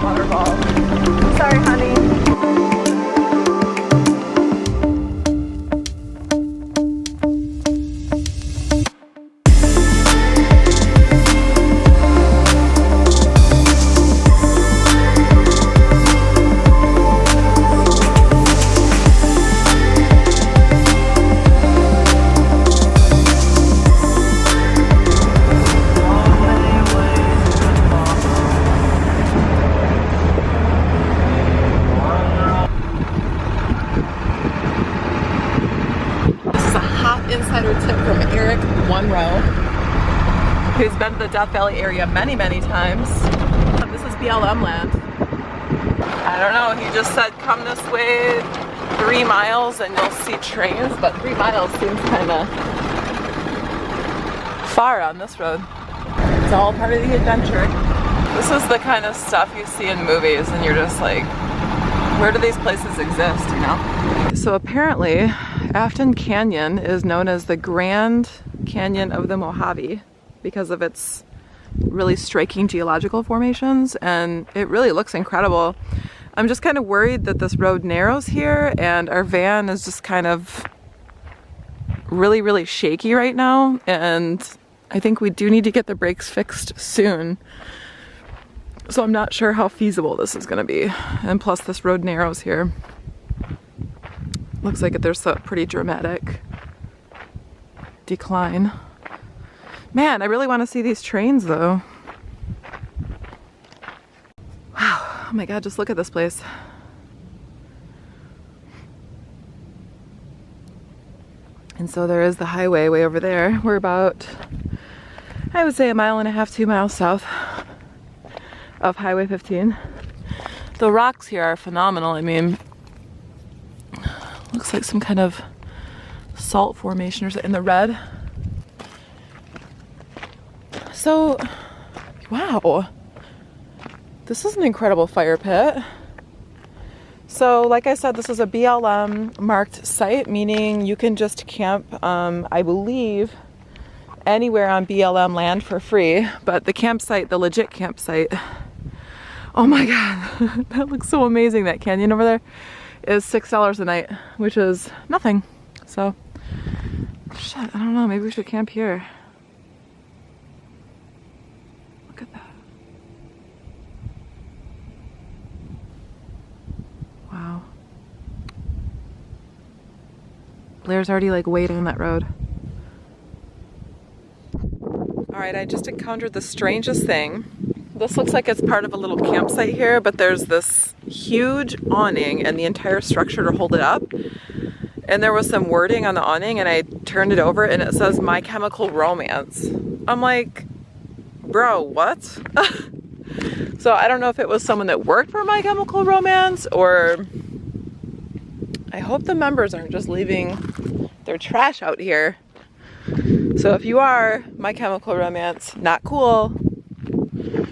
Waterfall. Sorry, honey. Insider tip from Eric who's been to the Death Valley area many times. This is BLM land. I don't know, he just said come this way 3 miles and you'll see trains, but 3 miles seems kind of far on this road. It's all part of the adventure. This is the kind of stuff you see in movies and you're just like, where do these places exist, you know? So apparently, Afton Canyon is known as the Grand Canyon of the Mojave because of its really striking geological formations, and it really looks incredible. I'm just kind of worried that this road narrows here and our van is just kind of really shaky right now, and I think we do need to get the brakes fixed soon. So I'm not sure how feasible this is going to be, and plus this road narrows here. Looks like there's a pretty dramatic decline. Man, I really want to see these trains though. Wow, oh my god, just look at this place. And so there is the highway way over there. We're about, I would say, 1.5 miles, 2 miles south of Highway 15. The rocks here are phenomenal. I mean, looks like some kind of salt formation or something in the red. So, wow, this is an incredible fire pit. So, like I said, this is a BLM marked site, meaning you can just camp, I believe, anywhere on BLM land for free. But the campsite, the legit campsite, oh my god, that looks so amazing. That canyon over there is $6 a night, which is nothing. So, shit, I don't know, maybe we should camp here. Look at that. Wow. Blair's already like waiting on that road. Alright, I just encountered the strangest thing. This looks like it's part of a little campsite here, but there's this huge awning and the entire structure to hold it up. And there was some wording on the awning and I turned it over and it says My Chemical Romance. I'm like, bro, what? So I don't know if it was someone that worked for My Chemical Romance, or I hope the members aren't just leaving their trash out here. So if you are My Chemical Romance, not cool.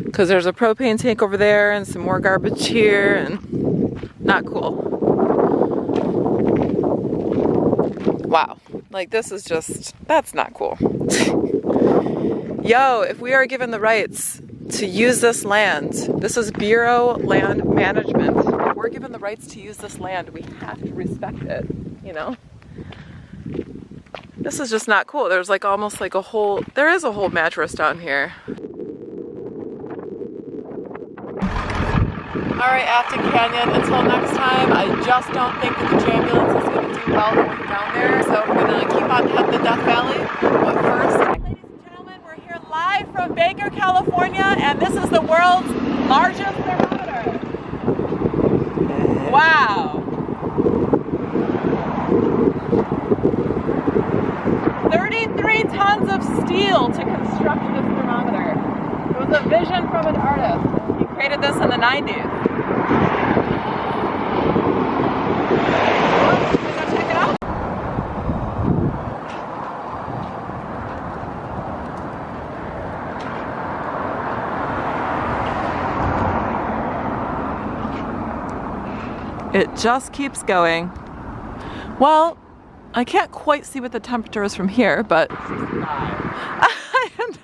Because there's a propane tank over there and some more garbage here, and not cool. Wow, like this is just, that's not cool. Yo, if we are given the rights to use this land, this is Bureau Land Management. If we're given the rights to use this land, we have to respect it, you know? This is just not cool. There's like almost like a whole, there is a whole mattress down here. Alright, Afton Canyon, until next time, I just don't think that the ambulance is going to do well going down there, so we're going to keep on heading to Death Valley. But first, ladies and gentlemen, we're here live from Baker, California, and this is the world's largest thermometer. Wow. 33 tons of steel to construct this thermometer. It was a vision from an artist. He created this in the 90s. Check it out. It just keeps going. Well, I can't quite see what the temperature is from here, but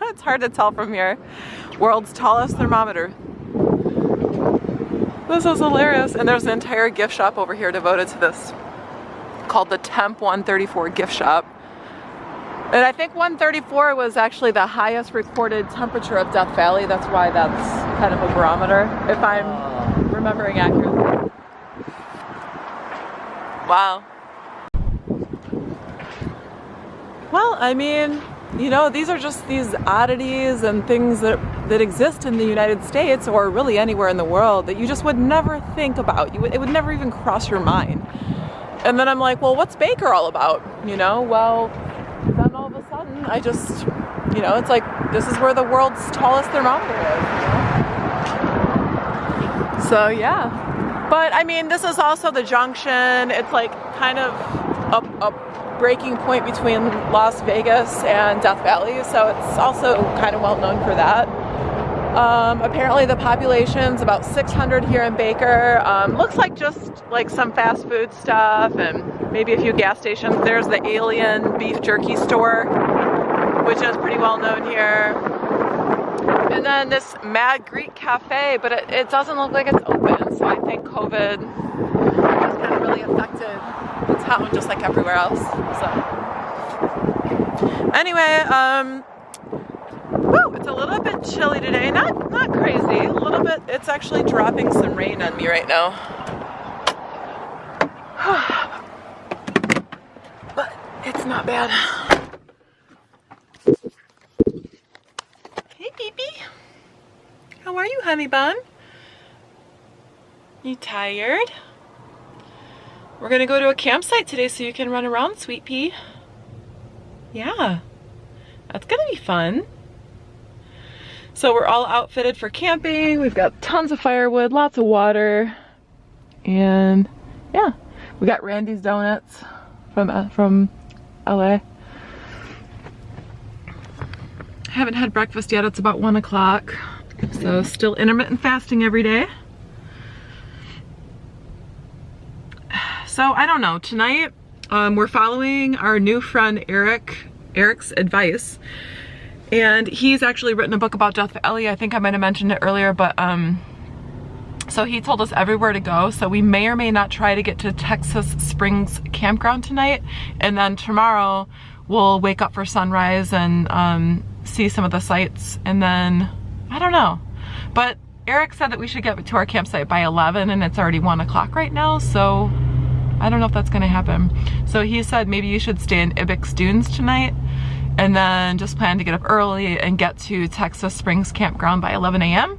it's hard to tell from here. World's tallest thermometer. This is hilarious. And there's an entire gift shop over here devoted to this called the Temp 134 gift shop. And I think 134 was actually the highest recorded temperature of Death Valley. That's why that's kind of a barometer, if I'm remembering accurately. Wow. Well, I mean, you know, these are just these oddities and things that exist in the United States or really anywhere in the world that you just would never think about. It would never even cross your mind. And then I'm like, well, what's Baker all about? You know, well, then all of a sudden I just, you know, it's like, this is where the world's tallest thermometer is, you know? So yeah. But I mean, this is also the Junction. It's like kind of a breaking point between Las Vegas and Death Valley. So it's also kind of well known for that. Apparently the population's about 600 here in Baker. Looks like just like some fast food stuff and maybe a few gas stations. There's the Alien beef jerky store, which is pretty well known here. And then this Mad Greek Cafe, but it doesn't look like it's open. So I think COVID has kind of really affected the town just like everywhere else. So anyway, woo, it's a little bit chilly today. Not crazy. A little bit. It's actually dropping some rain on me right now. But it's not bad. Hey, baby. How are you, honey bun? You tired? We're gonna go to a campsite today so you can run around, sweet pea. Yeah, that's gonna be fun. So we're all outfitted for camping. We've got tons of firewood, lots of water, and yeah, we got Randy's Donuts from LA. I haven't had breakfast yet. It's about 1 o'clock. So still intermittent fasting every day. So I don't know, tonight we're following our new friend Eric's advice. And he's actually written a book about Death Valley. I think I might have mentioned it earlier, but so he told us everywhere to go. So we may or may not try to get to Texas Springs Campground tonight. And then tomorrow we'll wake up for sunrise and see some of the sights. And then, I don't know. But Eric said that we should get to our campsite by 11 and it's already 1 o'clock right now. So I don't know if that's gonna happen. So he said maybe you should stay in Ibex Dunes tonight and then just plan to get up early and get to Texas Springs Campground by 11 a.m.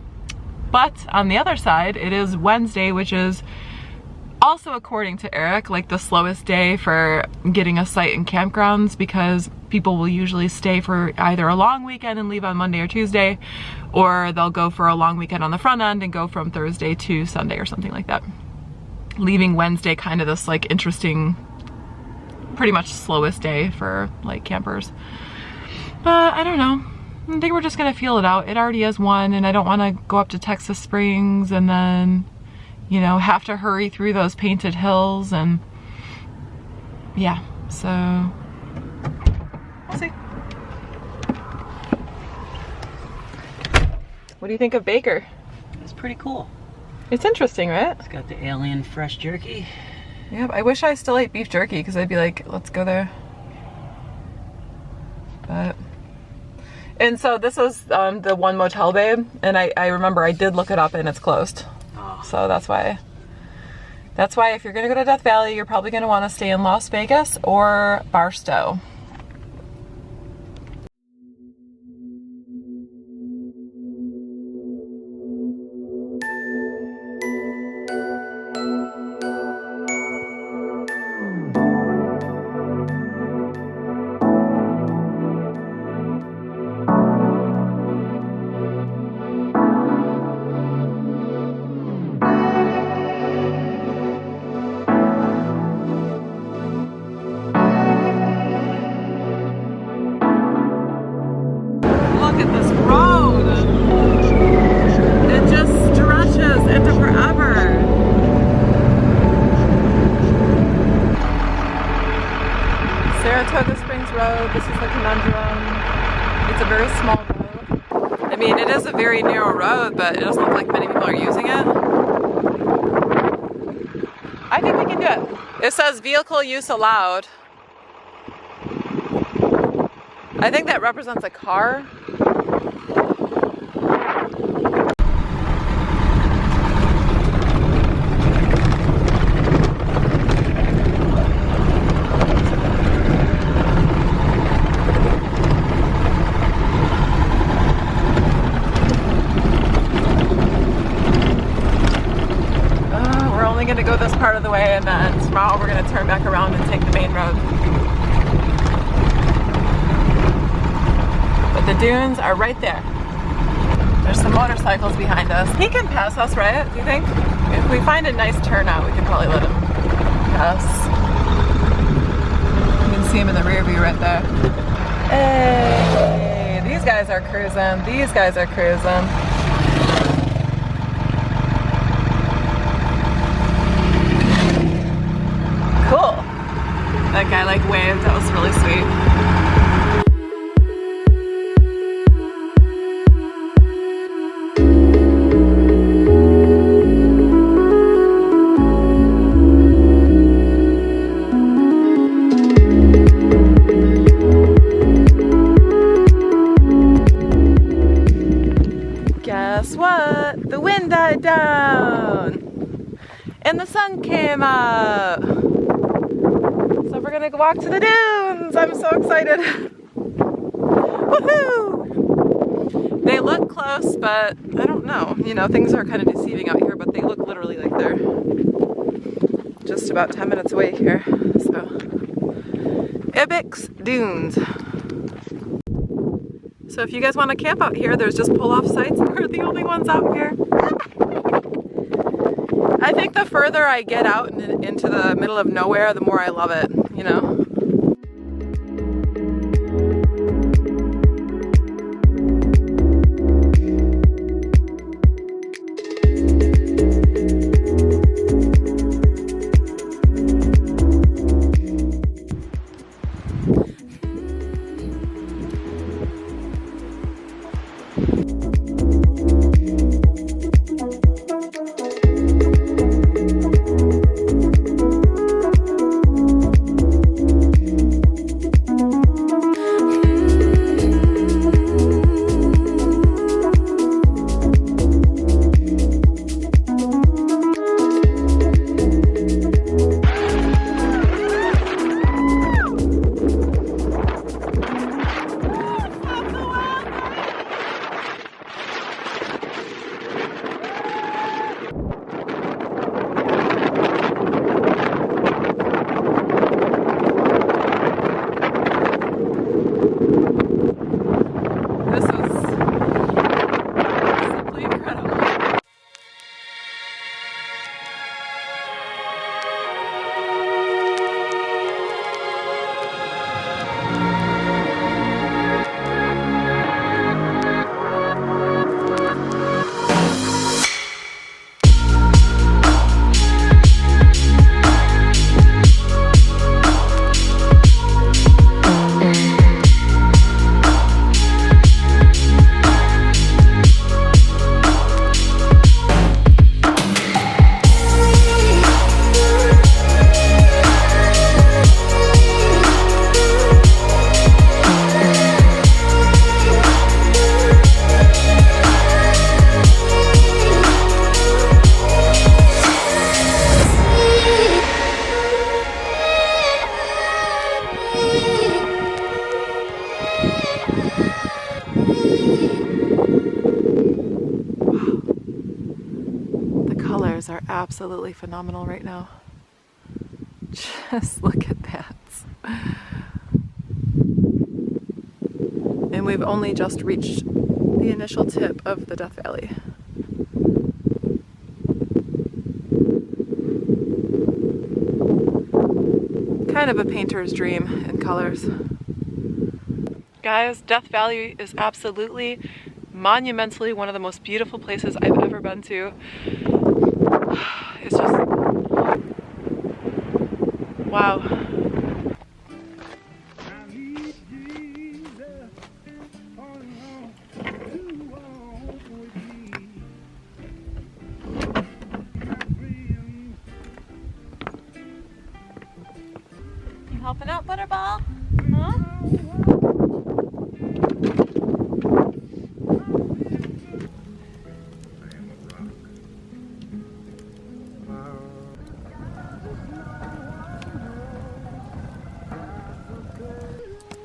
But on the other side, it is Wednesday, which is also, according to Eric, like the slowest day for getting a site in campgrounds because people will usually stay for either a long weekend and leave on Monday or Tuesday, or they'll go for a long weekend on the front end and go from Thursday to Sunday or something like that. Leaving Wednesday kind of this like interesting, pretty much slowest day for like campers. But I don't know. I think we're just gonna feel it out. It already is 1 and I don't wanna go up to Texas Springs and then, you know, have to hurry through those painted hills and yeah, so we'll see. What do you think of Baker? It's pretty cool. It's interesting, right? It's got the Alien fresh jerky. Yeah, I wish I still ate beef jerky because I'd be like, let's go there. But, and so this is the one motel, babe, and I remember I did look it up and it's closed. Oh. So that's why if you're gonna go to Death Valley, you're probably gonna want to stay in Las Vegas or Barstow. Look at this road. It just stretches into forever. Saratoga Springs Road. This is the conundrum. It's a very small road. I mean, it is a very narrow road, but it doesn't look like many people are using it. can do it. It says vehicle use allowed. I think that represents a car. Going to go this part of the way, and then tomorrow we're going to turn back around and take the main road. But the dunes are right there. There's some motorcycles behind us. He can pass us, right? Do you think? If we find a nice turnout, we can probably let him pass. You can see him in the rear view right there. Hey, these guys are cruising. These guys are cruising. Cool. That guy like waved, that was really sweet. Guess what? The wind died down and the sun came up. So we're gonna go walk to the dunes. I'm so excited. Woohoo! They look close, but I don't know. You know, things are kind of deceiving out here, but they look literally like they're just about 10 minutes away here. So, Ibex Dunes. So if you guys want to camp out here, there's just pull-off sites. We're the only ones out here. I think the further I get out into the middle of nowhere, the more I love it, you know? Are absolutely phenomenal right now. Just look at that. And we've only just reached the initial tip of the Death Valley. Kind of a painter's dream in colors. Guys, Death Valley is absolutely, monumentally one of the most beautiful places I've ever been to. It's just, wow. Helping out, Butterball? Huh?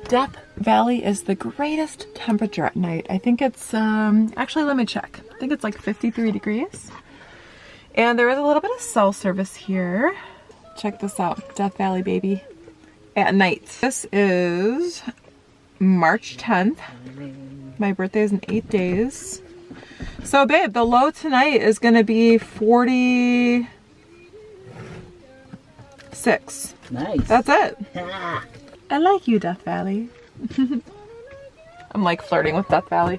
Death Valley is the greatest temperature at night. I think it's, actually let me check. I think it's like 53 degrees. And there is a little bit of cell service here. Check this out, Death Valley baby. At night. This is March 10th. My birthday is in 8 days. So babe, the low tonight is gonna be 46. Nice. That's it. I like you, Death Valley. I'm like flirting with Death Valley.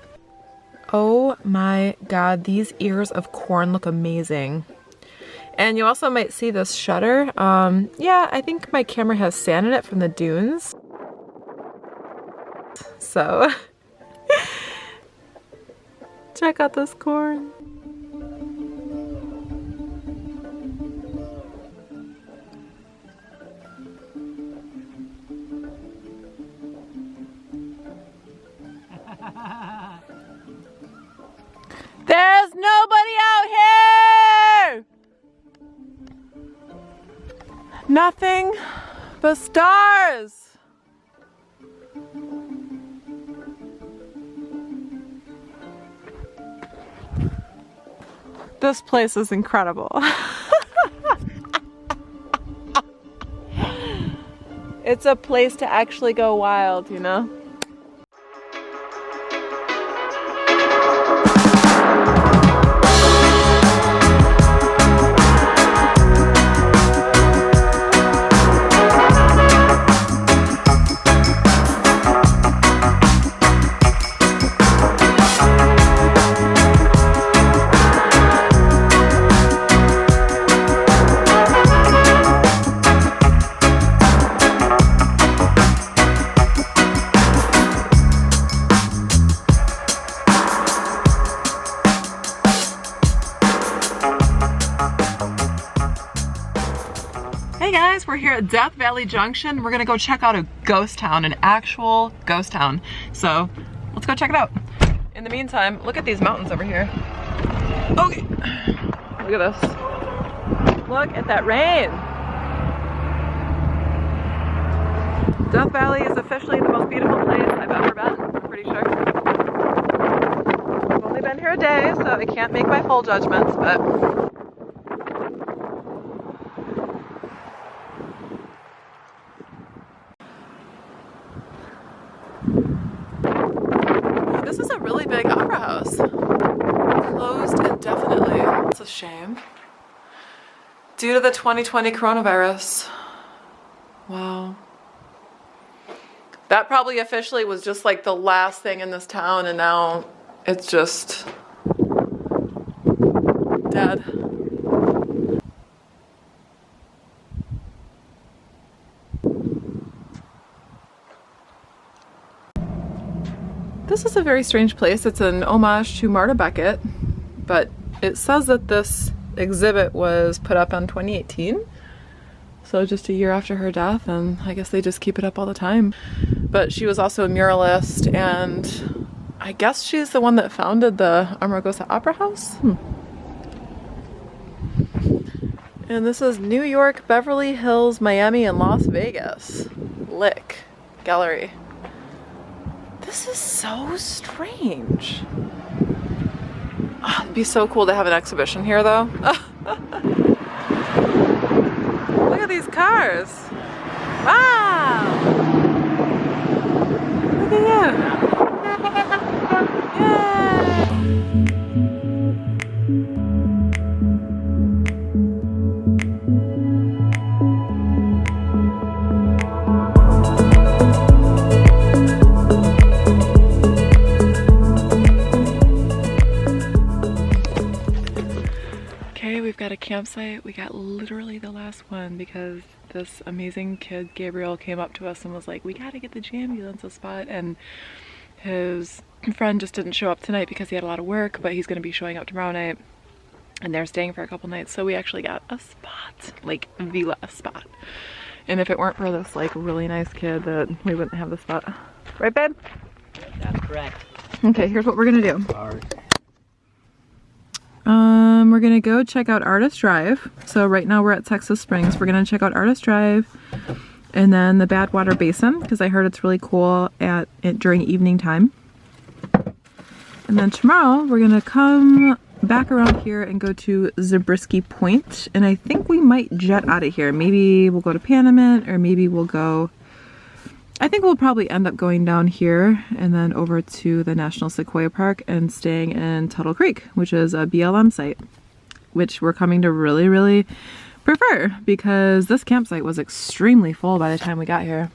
Oh my god, these ears of corn look amazing. And you also might see this shutter. Yeah, I think my camera has sand in it from the dunes. So, check out this corn. There's nobody out here! Nothing but stars! This place is incredible. It's a place to actually go wild, you know? Hey guys, we're here at Death Valley Junction. We're gonna go check out a ghost town, an actual ghost town. So let's go check it out. In the meantime, look at these mountains over here. Okay, look at this. Look at that rain. Death Valley is officially the most beautiful place I've ever been, I'm pretty sure. I've only been here a day, so I can't make my full judgments, but this is a really big opera house. Closed indefinitely. It's a shame. Due to the 2020 coronavirus. Wow. That probably officially was just like the last thing in this town, and now it's just dead. This is a very strange place. It's an homage to Marta Beckett, but it says that this exhibit was put up in 2018. So just a year after her death, and I guess they just keep it up all the time. But she was also a muralist, and I guess she's the one that founded the Amargosa Opera House. And this is New York, Beverly Hills, Miami, and Las Vegas. Lick Gallery. This is so strange. Oh, it'd be so cool to have an exhibition here though. Look at these cars. Wow. Look at you. Yay. We've got a campsite. We got literally the last one because this amazing kid Gabriel came up to us and was like, we gotta get the Jambulance a spot, and his friend just didn't show up tonight because he had a lot of work, but he's gonna be showing up tomorrow night, and they're staying for a couple nights, so we actually got a spot, like villa spot. And if it weren't for this like really nice kid, that we wouldn't have the spot. Right, babe? That's correct. Okay, here's what we're gonna do. Alright. We're gonna go check out Artist Drive. So right now we're at Texas Springs. We're gonna check out Artist Drive and then the Badwater Basin because I heard it's really cool during evening time. And then tomorrow we're gonna come back around here and go to Zabriski Point, and I think we might jet out of here. Maybe we'll go to Panamint, or maybe we'll go, I think we'll probably end up going down here and then over to the National Sequoia Park and staying in Tuttle Creek, which is a BLM site, which we're coming to really, really prefer because this campsite was extremely full by the time we got here.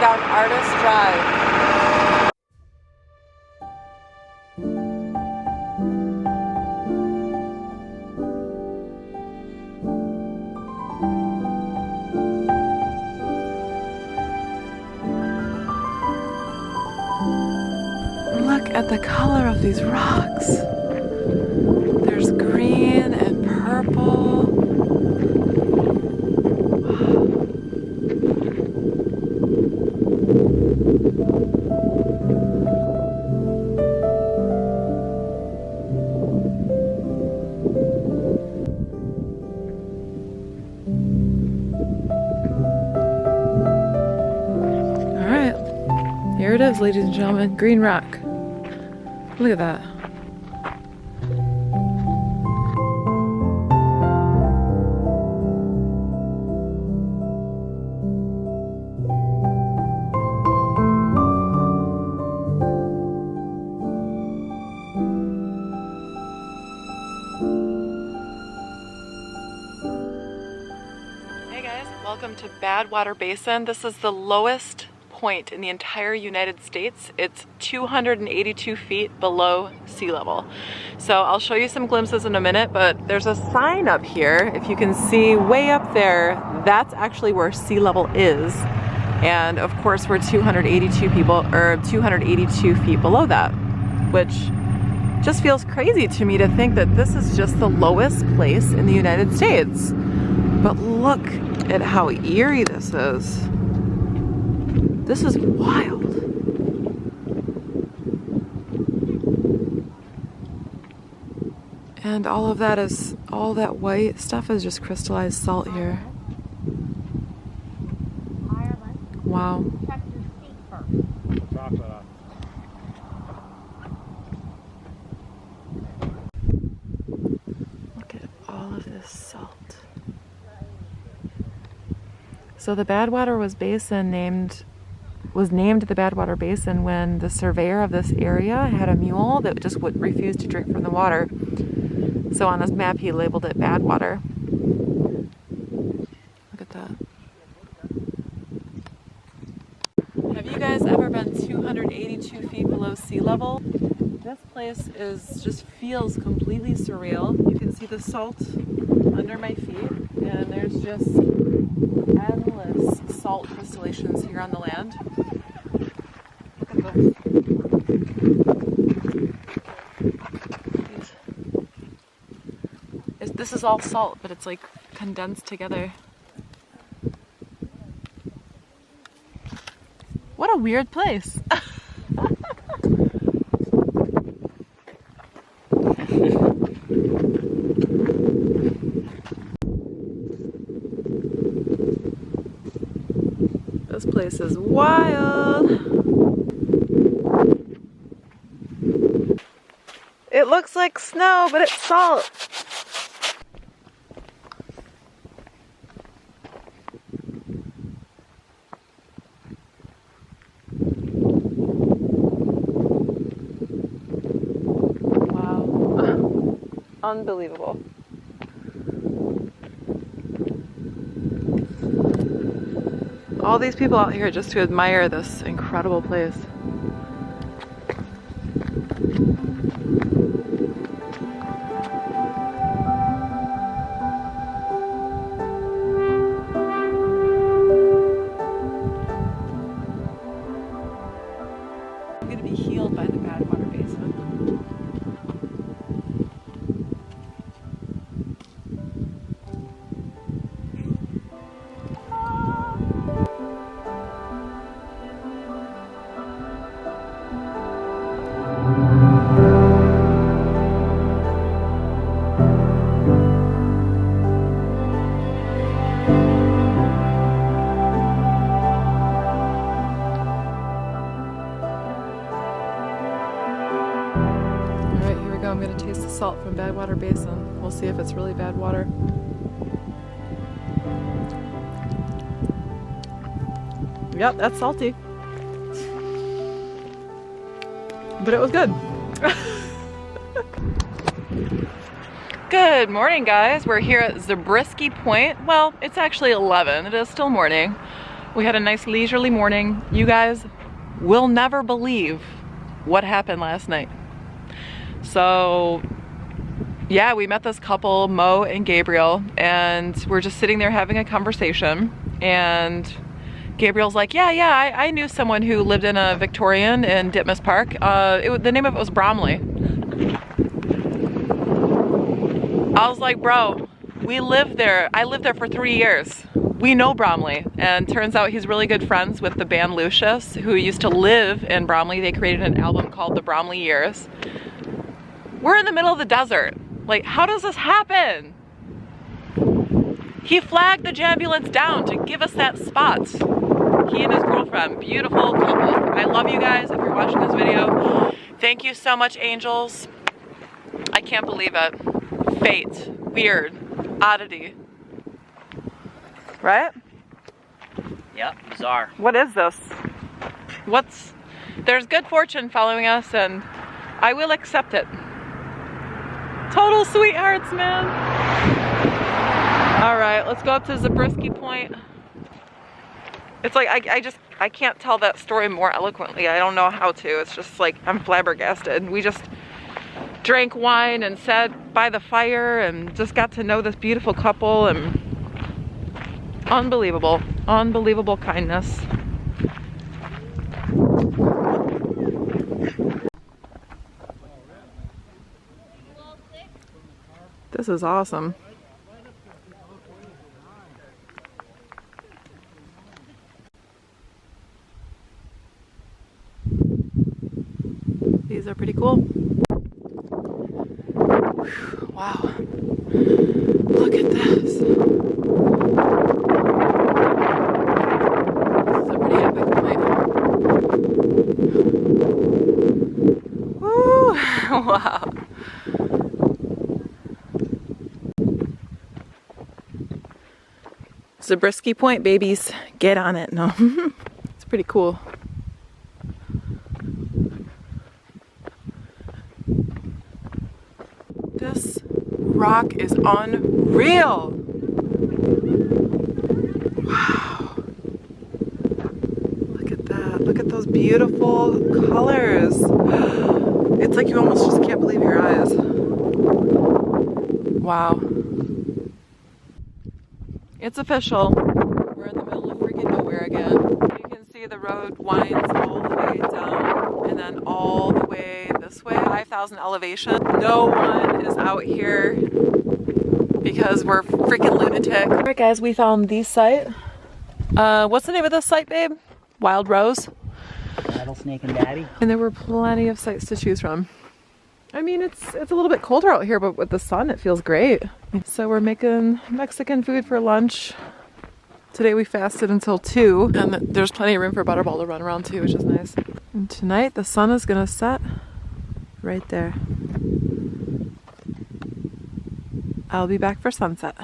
Down Artist Drive. Look at the color of these rocks. There's green and purple. Here it is, ladies and gentlemen, green rock. Look at that. Hey guys, welcome to Badwater Basin. This is the lowest point in the entire United States. It's 282 feet below sea level. So I'll show you some glimpses in a minute, but there's a sign up here. If you can see way up there, that's actually where sea level is. And of course we're 282 feet below that, which just feels crazy to me to think that this is just the lowest place in the United States. But look at how eerie this is. This is wild. And all of that is, all that white stuff is just crystallized salt here. Wow. Look at all of this salt. So the Badwater was named the Badwater Basin when the surveyor of this area had a mule that just would refuse to drink from the water. So on his map he labeled it Badwater. Look at that. Have you guys ever been 282 feet below sea level? This place just feels completely surreal. You can see the salt under my feet, and there's just endless salt crystallizations here on the land. Look at this. This is all salt, but it's like condensed together. What a weird place. This place is wild. It looks like snow, but it's salt. Wow. Unbelievable. All these people out here just to admire this incredible place. from Badwater Basin. We'll see if it's really bad water. Yep, that's salty. But it was good. Good morning, guys. We're here at Zabriski Point. Well, it's actually 11. It is still morning. We had a nice leisurely morning. You guys will never believe what happened last night. So yeah, we met this couple, Mo and Gabriel, and we're just sitting there having a conversation, and Gabriel's like, yeah, I knew someone who lived in a Victorian in Ditmas Park. The name of it was Bromley. I was like, bro, we lived there. I lived there for 3 years. We know Bromley. And turns out he's really good friends with the band Lucius, who used to live in Bromley. They created an album called The Bromley Years. We're in the middle of the desert. Like, how does this happen? He flagged the ambulance down to give us that spot. He and his girlfriend, beautiful couple. I love you guys if you're watching this video. Thank you so much, angels. I can't believe it. Fate, weird, oddity. Right? Yep, bizarre. What is this? There's good fortune following us, and I will accept it. Total sweethearts, man. All right, let's go up to Zabriski Point. It's like, I can't tell that story more eloquently. I don't know how to. It's just like, I'm flabbergasted. We just drank wine and sat by the fire and just got to know this beautiful couple, and unbelievable, unbelievable kindness. This is awesome. These are pretty cool. Wow. Look at this. This is a pretty epic point. Woo! Wow. Zabriski Point, babies. Get on it. No. It's pretty cool. This rock is unreal. Wow. Look at that. Look at those beautiful colors. It's like you almost just can't believe your eyes. Wow. It's official. We're in the middle of freaking nowhere again. You can see the road winds all the way down and then all the way this way, 5,000 elevation. No one is out here because we're freaking lunatic. All right, guys, we found the site. What's the name of this site, babe? Wild Rose? Rattlesnake and Daddy. And there were plenty of sites to choose from. I mean, it's a little bit colder out here, but with the sun, it feels great. So we're making Mexican food for lunch. Today we fasted until 2, and there's plenty of room for Butterball to run around too, which is nice. And tonight the sun is gonna set right there. I'll be back for sunset.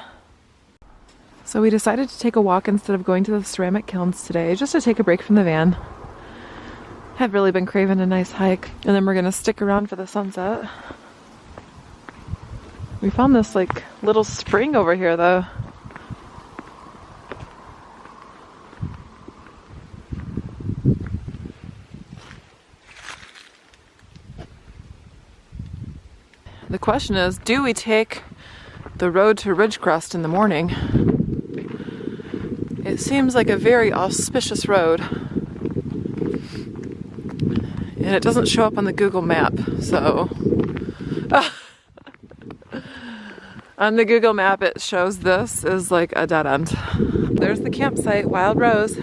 So we decided to take a walk instead of going to the ceramic kilns today, just to take a break from the van. I've really been craving a nice hike, and then we're gonna stick around for the sunset. We found this like little spring over here though. The question is, do we take the road to Ridgecrest in the morning? It seems like a very auspicious road. And it doesn't show up on the Google map, so on the Google map it shows this is like a dead end. There's the campsite, Wild Rose.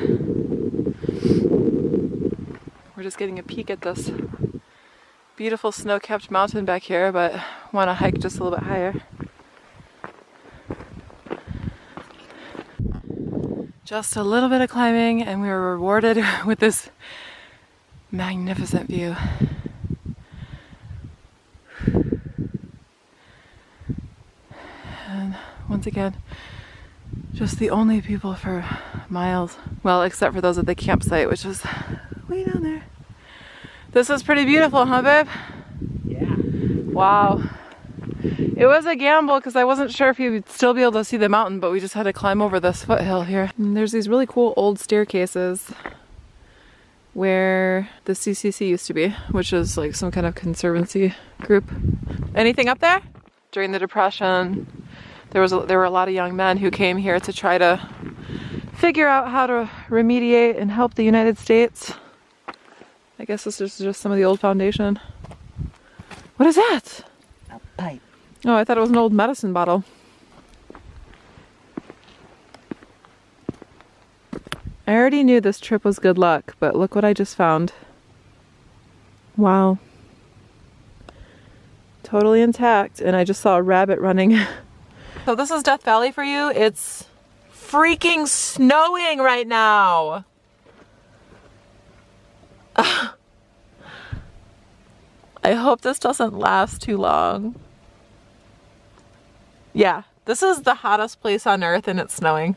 We're just getting a peek at this beautiful snow-capped mountain back here, but want to hike just a little bit higher. Just a little bit of climbing and we were rewarded with this magnificent view. And once again, just the only people for miles. Well, except for those at the campsite, which is way down there. This is pretty beautiful, huh, babe? Yeah. Wow. It was a gamble because I wasn't sure if you'd still be able to see the mountain, but we just had to climb over this foothill here. And there's these really cool old staircases where the CCC used to be, which is like some kind of conservancy group. Anything up there? During the Depression, there were a lot of young men who came here to try to figure out how to remediate and help the United States. I guess this is just some of the old foundation. What is that? A pipe. Oh, I thought it was an old medicine bottle. I already knew this trip was good luck, but look what I just found. Wow. Totally intact, and I just saw a rabbit running. So this is Death Valley for you. It's freaking snowing right now. I hope this doesn't last too long. Yeah, this is the hottest place on earth and it's snowing.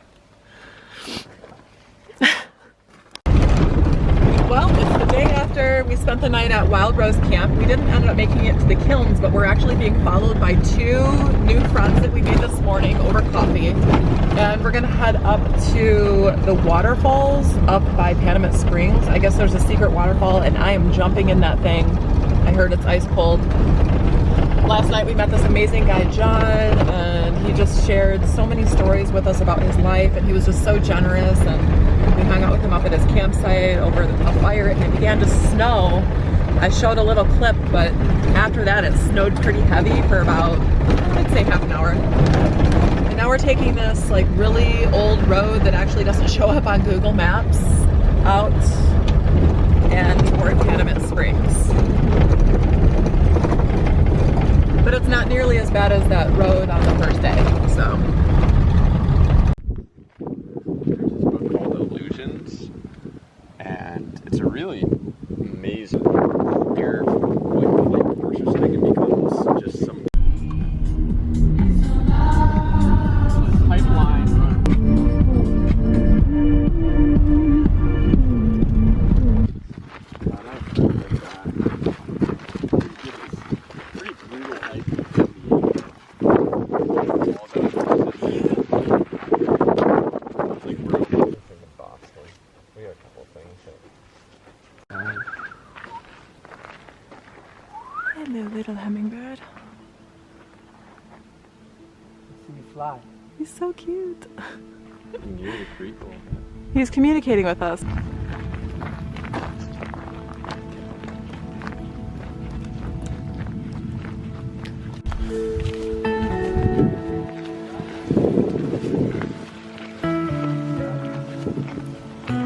Well, it's the day after we spent the night at Wild Rose Camp. We didn't end up making it to the kilns, but we're actually being followed by two new friends that we made this morning over coffee. And we're gonna head up to the waterfalls up by Panamint Springs. I guess there's a secret waterfall and I am jumping in that thing. I heard it's ice cold. Last night we met this amazing guy, John, and he just shared so many stories with us about his life, and he was just so generous, and we hung out with him up at his campsite over a fire, and it began to snow. I showed a little clip, but after that it snowed pretty heavy for about, I'd say half an hour. And now we're taking this like really old road that actually doesn't show up on Google Maps out and toward Panamint Springs. But it's not nearly as bad as that road on the first day, so. There's this book called Illusions, and it's a really amazing here, like the light versus thing, it becomes just some pipeline run. Hello, little hummingbird. Let's see you fly. He's so cute. Near the creek a little bit. He's communicating with us.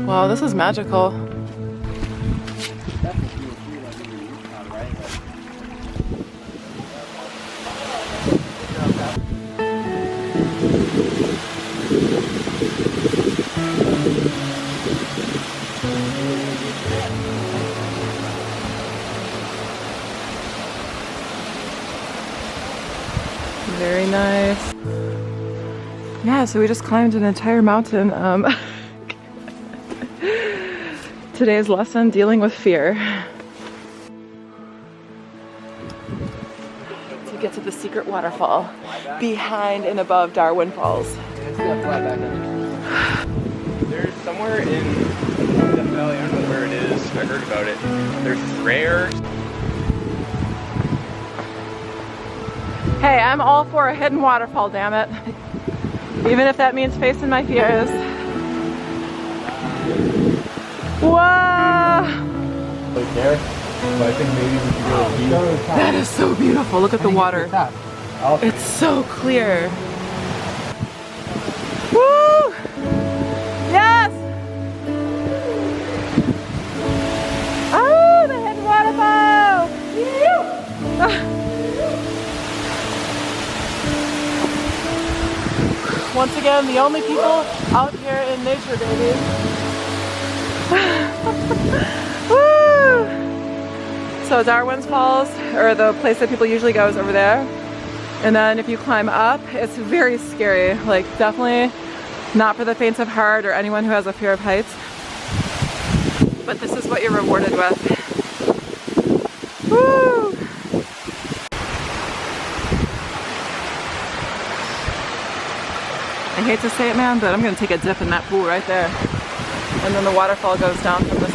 Wow, this is magical. Very nice. Yeah, so we just climbed an entire mountain. Today's lesson, dealing with fear. To get to the secret waterfall behind and above Darwin Falls. There's somewhere in Death Valley, I don't know where it is, I heard about it. There's rare. Hey, I'm all for a hidden waterfall, damn it. Even if that means facing my fears. Whoa! Right there, but I think maybe we should go deep. That is so beautiful. Look at the water. It's so clear. Woo! Yes! Oh, the hidden waterfall! Once again, the only people out here in nature, baby. Woo! So Darwin's Falls, or the place that people usually go, is over there. And then if you climb up, it's very scary. Like definitely not for the faint of heart or anyone who has a fear of heights. But this is what you're rewarded with. Woo! I hate to say it, man, but I'm gonna take a dip in that pool right there. And then the waterfall goes down from this